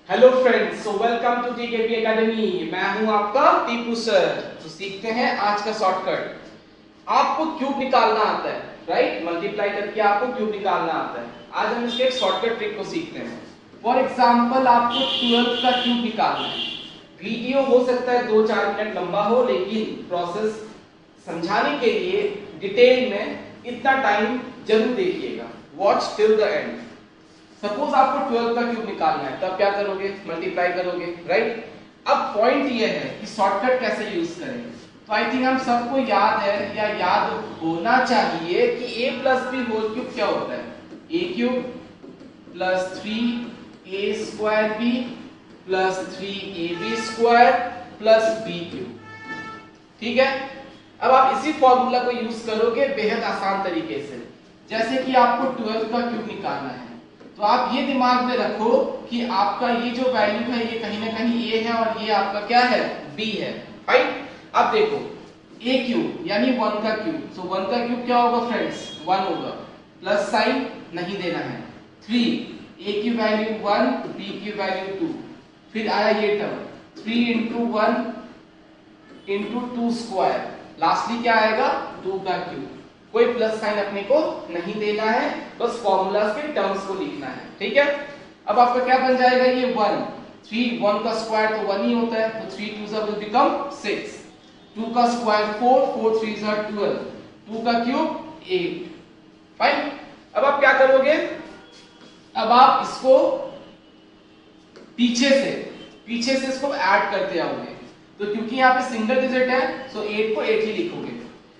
Hello friends, so welcome to TKP academy. मैं हूं आपका टीपू सर। तो सीखते हैं आज का शॉर्टकट। आपको क्यूब निकालना आता है, राइट? मल्टीप्लाई करके आपको क्यूब निकालना आता है। आज हम इसके एक शॉर्टकट ट्रिक को सीखते हैं। फॉर एग्जांपल, आपको 12 का क्यूब निकालना है। वीडियो हो सकता है 2-4 मिनट लंबा हो, लेकिन प्रोसेस समझाने के लिए डिटेल में इतना टाइम जरूर देखिएगा। Watch till the end. Suppose आपको 12 का क्यूब निकालना है, तो आप क्या करोगे? मल्टीप्लाई करोगे, राइट? अब पॉइंट ये है कि शॉर्टकट कैसे यूज करें। तो आई थिंक हम सबको याद है या याद होना चाहिए कि a plus B whole cube क्या होता है। a cube plus 3a square b plus 3ab square plus b cube. ठीक है? अब आप इसी फॉर्मूला को यूज करोगे बेहद आसान तरीके से। जैसे कि आपको 12 का क्यूब निकालना है, तो आप ये दिमाग में रखो कि आपका ये जो वैल्यू है ये कहीं ना कहीं a है और ये आपका क्या है? b है, राइट? अब देखो, a क्यूब यानी 1 का क्यूब। सो 1 का क्यूब क्या होगा फ्रेंड्स? 1 होगा। प्लस साइन नहीं देना है। 3 a की वैल्यू 1, b की वैल्यू 2। फिर आया ये term 3 into 1 into 2 square. Lastly क्या आएगा? 2 का क्यूब। कोई प्लस साइन अपने को नहीं देना है, बस फॉर्मूलाज के टर्म्स को लिखना है। ठीक है? अब आपका क्या बन जाएगा? ये 1 3 1 का स्क्वायर तो 1 ही होता है, तो 3 2 विल बिकम 6। 2 का स्क्वायर 4 4 3 12। 2 का क्यूब 8। फाइन। अब आप क्या करोगे? अब आप इसको पीछे से इसको ऐड करते आओगे। तो क्योंकि यहाँ पे सिंगल डिजिट है, सो 8 को 8 ही लिखोगे।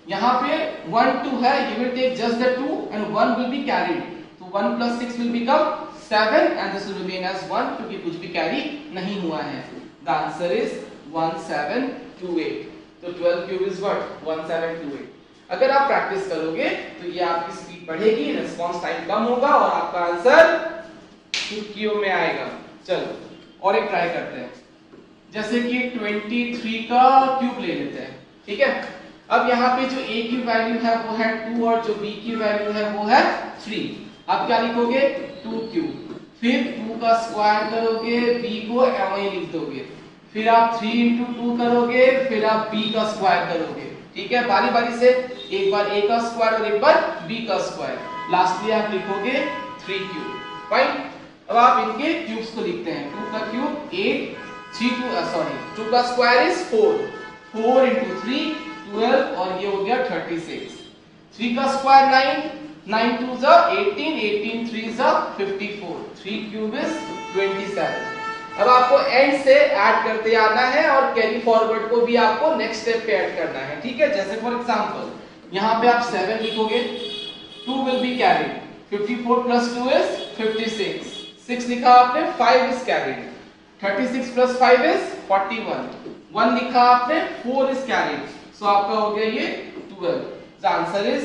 यहाँ पे 1 2 है, you will take just the 2 and 1 will be carried. So 1 plus 6 will become 7 and this will remain as 1 क्योंकि कुछ भी कैरी नहीं हुआ है। The answer is 1728. तो 12 क्यूब is what? 1728. अगर आप प्रैक्टिस करोगे तो ये आपकी स्पीड बढ़ेगी, रिस्पांस टाइम कम होगा और आपका आंसर चुटकियों में आएगा। चलो और एक ट्राई करते हैं। जैसे कि 23 का क्यूब ले लेते हैं, ठीक है? अब यहाँ पे जो a की वैल्यू है वो है 2 और जो b की वैल्यू है वो है 3। आप क्या लिखोगे? 2 क्यूब। फिर 2 का स्क्वायर करोगे, b को वहीं लिख दोगे। फिर आप 3 इंटू 2 करोगे, फिर आप b का स्क्वायर करोगे। ठीक है? बारी बारी से, एक बार a का स्क्वायर और एक बार b का स्क्वायर। लास्टली आप लिखोगे 3 क्यूब। फाइन। अब आप इनके क्यूब्स को लिखते हैं। 2 का क्यूब 8, 2 का स्क्वायर इज 4 4 इंटू 3 12 और ये हो गया 36। 3 का स्क्वायर 9 9 2 जा 18 18 3 जा 54। 3 क्यूब इज 27। अब आपको एंड से ऐड करते आना है और कैरी फॉरवर्ड को भी आपको नेक्स्ट स्टेप पे ऐड करना है। ठीक है? जैसे फॉर एग्जांपल यहाँ पे आप 7 लिखोगे, 2 will be carried. 54 plus 2 is 56। 6 लिखा आपने, 5 इज कैरीड। 36 plus 5 is 41। 1 लिखा आपने, 4 इज कैरीड। सो आपका हो गया ये 12। The answer is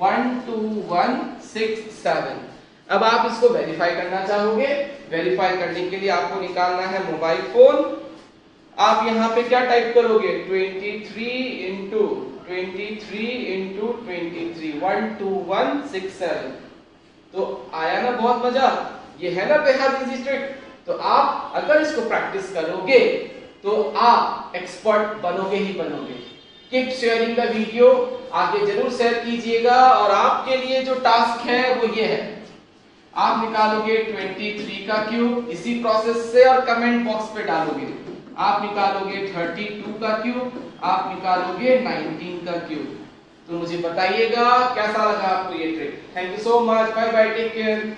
12167। अब आप इसको वेरीफाई करना चाहोगे। वेरीफाई करने के लिए आपको निकालना है मोबाइल फोन। आप यहाँ पे क्या टाइप करोगे? 23 इंटू 12167। तो आया ना बहुत मजा? ये है ना बेहद इजी ट्रिक। तो आप अगर इसको प्रैक्टिस करोगे तो आप एक्सपर्ट बनोगे ही बनोगे। कीप शेयरिंग द वीडियो, आगे जरूर शेयर कीजिएगा। और आपके लिए जो टास्क है वो ये है, आप निकालोगे 23 का क्यूब इसी प्रोसेस से और कमेंट बॉक्स पे डालोगे। आप निकालोगे 32 का क्यूब, आप निकालोगे 19 का क्यूब। तो मुझे बताइएगा कैसा लगा आपको ये trick. Thank you so much. Bye bye, take care.